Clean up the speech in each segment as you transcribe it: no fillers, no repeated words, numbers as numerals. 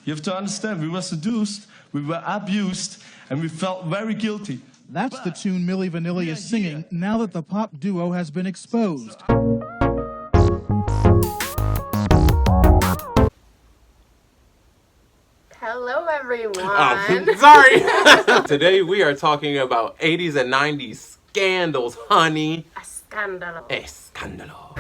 You have to understand, we were seduced, we were abused, and we felt very guilty. That's the tune Milli Vanilli is singing now that the pop duo has been exposed. Hello, everyone. Oh, sorry. Today we are talking about 80s and 90s scandals, honey. Escándalo. Escándalo.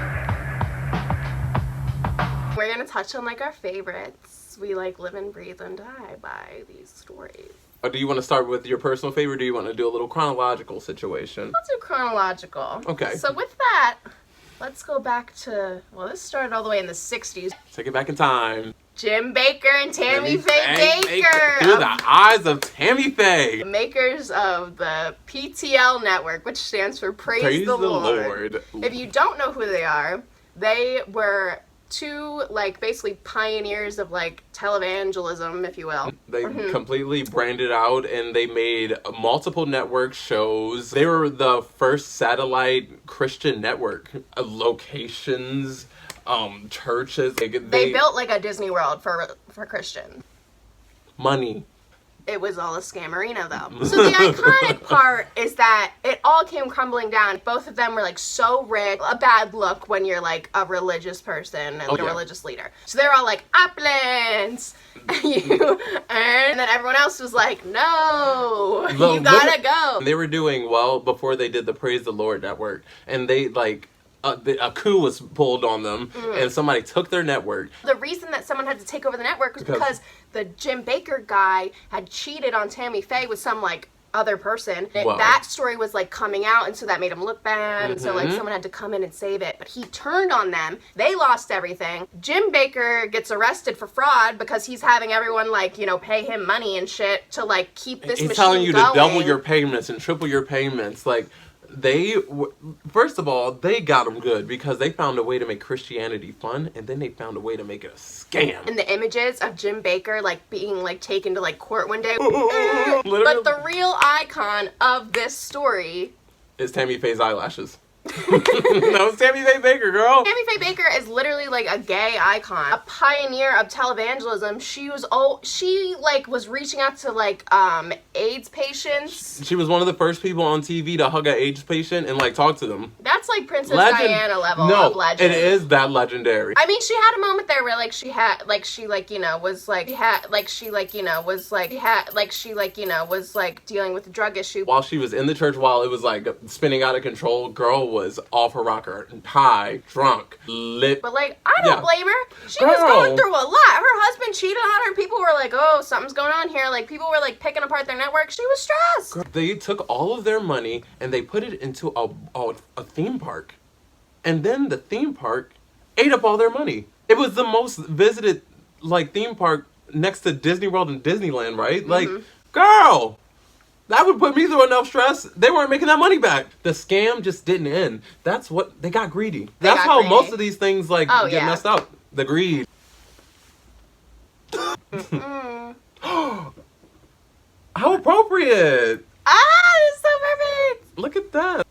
We're going to touch on, like, our favorites. We, like, live and breathe and die by these stories. Do you want to start with your personal favorite, or do you want to do a little chronological situation? Let's do chronological. Okay. So with that, let's go back to, well, this started all the way in the 60s. Take it back in time. Jim Baker and Tammy Faye Baker. Through the eyes of Tammy Faye. The makers of the PTL network, which stands for Praise the Lord. If you don't know who they are, they were two, like, basically pioneers of, like, televangelism, if you will. They completely branded out, and they made multiple network shows. They were the first satellite Christian network. Locations, churches. They built, like, a Disney World for Christians. Money. It was all a scammerino, though. So the iconic part is that it all came crumbling down. Both of them were, like, so rich. A bad look when you're, like, a religious person and a religious leader. So they're all like, opulence! And then everyone else was like, no! You gotta go! They were doing well before they did the Praise the Lord network. And they, like, a coup was pulled on them, and somebody took their network. The reason that someone had to take over the network was because the Jim Baker guy had cheated on Tammy Faye with some, like, other person. That story was, like, coming out, and so that made him look bad, and so, like, someone had to come in and save it. But he turned on them. They lost everything. Jim Baker gets arrested for fraud because he's having everyone, like, you know, pay him money and shit to, like, keep this machine going. He's telling you to double your payments and triple your payments. Like, first of all, they got them good because they found a way to make Christianity fun, and then they found a way to make it a scam. And the images of Jim Baker, like, being, like, taken to, like, court one day. Literally. But the real icon of this story is Tammy Faye's eyelashes. No, it's Tammy Faye Baker, girl. Tammy Faye Baker is literally, like, a gay icon, a pioneer of televangelism. She was reaching out to, like, AIDS patients. She was one of the first people on TV to hug an AIDS patient and, like, talk to them. That's like Princess Diana level of legend. It is that legendary. I mean, she had a moment there where, like, she was dealing with a drug issue. While she was in the church, while it was, like, spinning out of control, girl was off her rocker, high, drunk, lit. But, like, I don't blame her. She was going through a lot. Her husband cheated on her. People were like, oh, something's going on here. Like, people were, like, picking apart their network. She was stressed. Girl, they took all of their money and they put it into a theme park. And then the theme park ate up all their money. It was the most visited, like, theme park next to Disney World and Disneyland, right? Like, girl, that would put me through enough stress. They weren't making that money back. The scam just didn't end. That's what, they got greedy. That's how most of these things, like, get messed up. The greed. How appropriate. It's so perfect. Look at that.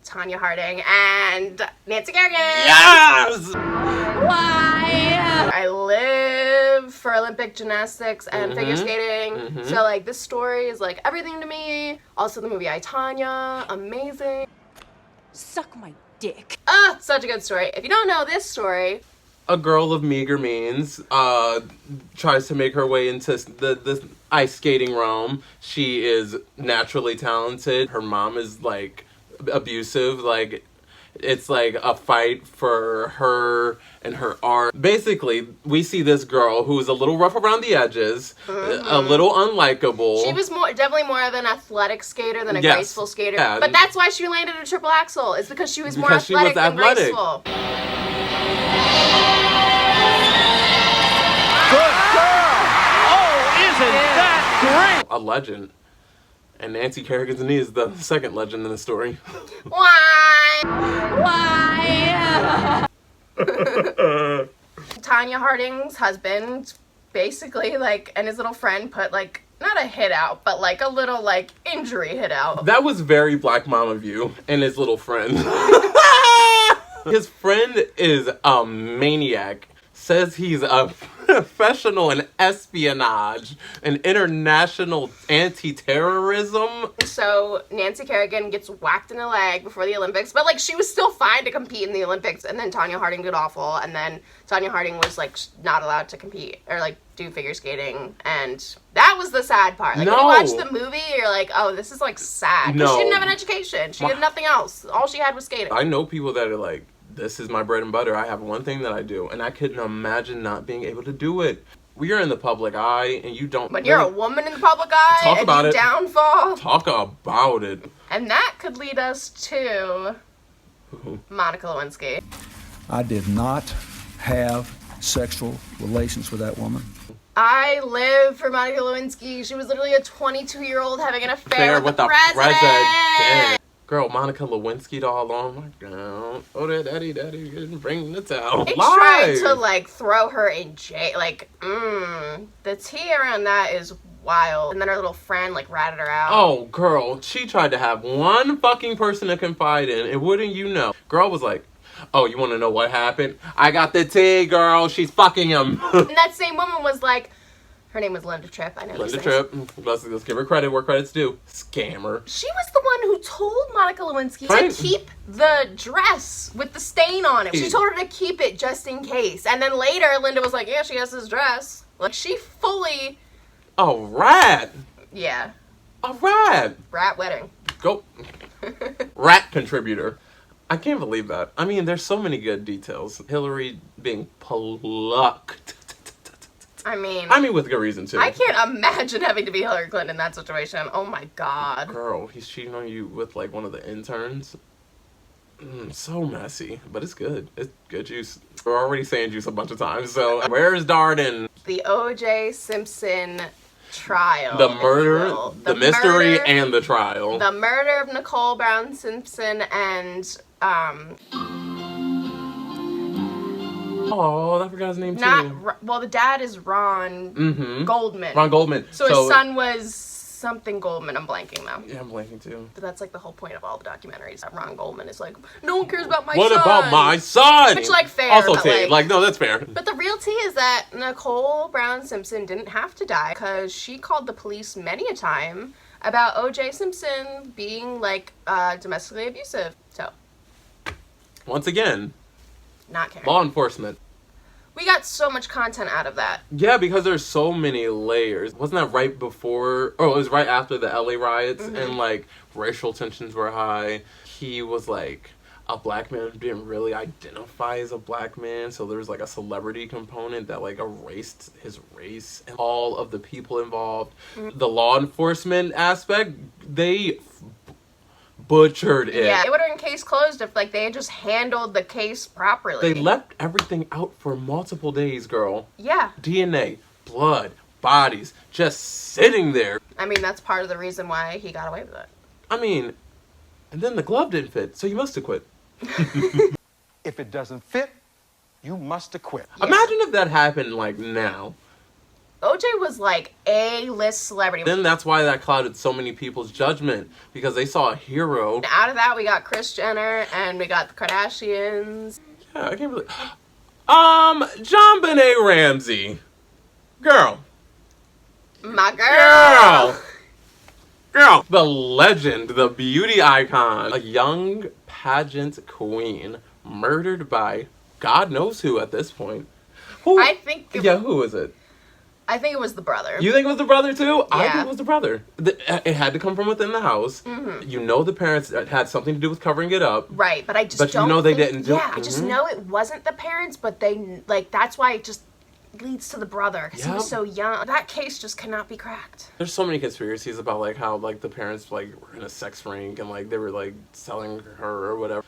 Tonya Harding and Nancy Kerrigan. Yes! Why? I live for Olympic gymnastics and figure skating. So, like, this story is, like, everything to me. Also, the movie I, Tonya, amazing. Suck my dick. Such a good story. If you don't know this story, a girl of meager means tries to make her way into the ice skating realm. She is naturally talented. Her mom is, like, abusive. Like, it's like a fight for her and her art. Basically, we see this girl who's a little rough around the edges, a little unlikable. She was definitely more of an athletic skater than a graceful skater. Yeah. But that's why she landed a triple axel. It's because she was more athletic than graceful. Good girl! Oh, isn't that great? A legend. And Nancy Kerrigan's knee is the second legend in the story. Why? Tonya Harding's husband basically, like, and his little friend put, like, not a hit out, but, like, a little, like, injury hit out. That was very Black Mom of you and his little friend. His friend is a maniac. Says he's a professional in espionage and international anti-terrorism. So Nancy Kerrigan gets whacked in the leg before the Olympics, but like she was still fine to compete in the Olympics. And then Tonya Harding did awful, and then Tonya Harding was like not allowed to compete or like do figure skating, and that was the sad part. Like when you watch the movie, you're like, oh, this is like sad. Because she didn't have an education. She did nothing else. All she had was skating. I know people that are like, this is my bread and butter. I have one thing that I do, and I couldn't imagine not being able to do it. We are in the public eye, and you don't. When you're a woman in the public eye, talk about and you it. Downfall. Talk about it. And that could lead us to Monica Lewinsky. I did not have sexual relations with that woman. I live for Monica Lewinsky. She was literally a 22-year-old having an affair with the president. Girl, Monica Lewinsky all on my ground. Oh, that daddy didn't bring the towel. They tried to like throw her in jail. Like, the tea around that is wild. And then her little friend like ratted her out. Oh, girl, she tried to have one fucking person to confide in, and wouldn't you know? Girl was like, oh, you want to know what happened? I got the tea, girl. She's fucking him. And that same woman was like, her name was Linda Tripp. I know. Linda Tripp. Let's give her credit where credit's due. Scammer. She was the one who told Monica Lewinsky to keep the dress with the stain on it. She told her to keep it just in case. And then later, Linda was like, yeah, she has this dress. Like, she fully... A rat. Yeah. A rat. Rat wedding. Go. Rat contributor. I can't believe that. I mean, there's so many good details. Hillary being plucked. I mean, with good reason, too. I can't imagine having to be Hillary Clinton in that situation. Oh, my God. Girl, he's cheating on you with, like, one of the interns. So messy. But it's good. It's good juice. We're already saying juice a bunch of times, so where's Darden? The O.J. Simpson trial. The murder, the mystery, and the trial. The murder of Nicole Brown Simpson and, oh, I forgot his name too. Well, the dad is Ron Goldman. Ron Goldman. So his son was something Goldman. I'm blanking though. Yeah, I'm blanking too. But that's like the whole point of all the documentaries. That Ron Goldman is like, no one cares about my son. What about my son? Which like fair. Also, but, like no, that's fair. But the real tea is that Nicole Brown Simpson didn't have to die because she called the police many a time about O.J. Simpson being like domestically abusive. So once again, not caring. Law enforcement. We got so much content out of that. Yeah, because there's so many layers. Wasn't that right before, or it was right after the LA riots, and like racial tensions were high. He was like a black man who didn't really identify as a black man, so there was like a celebrity component that like erased his race, and all of the people involved. The law enforcement aspect, they butchered it. Yeah, it would have been case closed if like they had just handled the case properly. They left everything out for multiple days, girl. Yeah. DNA, blood, bodies, just sitting there. I mean, that's part of the reason why he got away with it. I mean, and then the glove didn't fit, so you must have quit. If it doesn't fit, you must have quit. Yeah. Imagine if that happened like now. OJ was like A-list celebrity. Then that's why that clouded so many people's judgment, because they saw a hero. And out of that, we got Kris Jenner and we got the Kardashians. Yeah, I can't believe. John Benet Ramsey, girl. My girl. Girl. The legend, the beauty icon, a young pageant queen, murdered by God knows who at this point. Who? I think. Who is it? I think it was the brother. You think it was the brother too? Yeah. I think it was the brother. It had to come from within the house. You know the parents had something to do with covering it up. Right, but I just don't you know they didn't do it. Yeah, I just know it wasn't the parents, but they, like, that's why it just leads to the brother, because he was so young. That case just cannot be cracked. There's so many conspiracies about, like, how, like, the parents, like, were in a sex ring and, like, they were, like, selling her or whatever.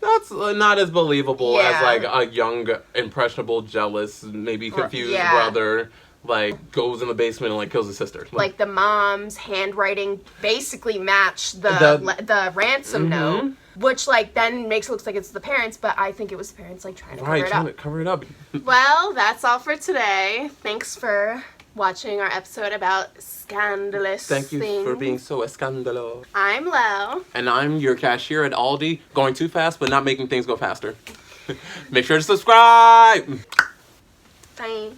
That's not as believable as, like, a young, impressionable, jealous, maybe confused brother, like, goes in the basement and, like, kills his sister. Like the mom's handwriting basically matched the ransom note, which, like, then makes it look like it's the parents, but I think it was the parents, like, trying to cover it up. Well, that's all for today. Thanks for watching our episode about scandalous things. Thank you for being so scandalous. I'm Lo. And I'm your cashier at Aldi, going too fast, but not making things go faster. Make sure to subscribe! Bye.